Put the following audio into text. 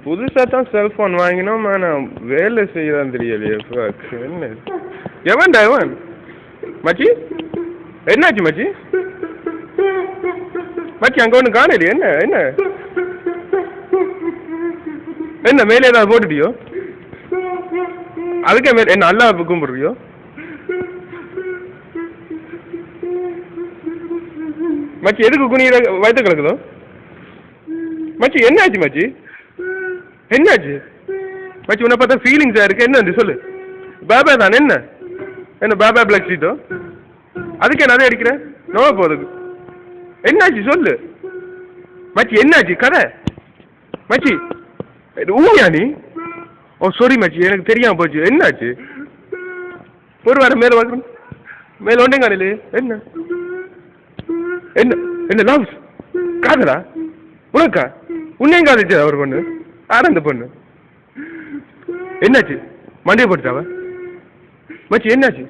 புதுசாக தான் செல்ஃபோன் வாங்கினோம், ஆனால் வேலை செய்யலாம் தெரியலையே. என்ன எவன்டா எவன்? மச்சி என்னாச்சு மச்சி? மச்சி அங்கே ஒன்று காணலையே. என்ன என்ன என்ன மேலே ஏதாவது போட்டுட்டியோ? அதுக்கே மேலே என்ன அல்லா கும்பிடுறியோ? மச்சி எதுக்கு குனியிற வயிற்று கிடக்குதோ? மச்சி என்னாச்சு மச்சி? என்னாச்சு மச்சி? உன்னை பார்த்தா ஃபீலிங்ஸாக இருக்கு. என்ன சொல்லு. பாபா தானே? என்ன என்ன பாபா பிளாக் ஷீட்டோ? அதுக்கு என்ன அதை அடிக்கிறேன் நோவ போதுக்கு? என்னாச்சு சொல்லு மச்சி. என்னாச்சு கதை மச்சி? ஊமியா நீ? ஓ சாரி மச்சி, எனக்கு தெரியாம போச்சு. என்னாச்சு? ஒரு வாரம் மேலே பார்க்குறேன். மேலே ஒன்றே காலையிலே. என்ன என்ன என்ன லவ் காதலா உனக்கா? உன்னையும் காதலிச்சா அவர் பொண்ணு? யார் அந்த பொண்ணு? என்னாச்சு? மண்டையை போட்டுட்டாவ மச்சி? என்னாச்சு?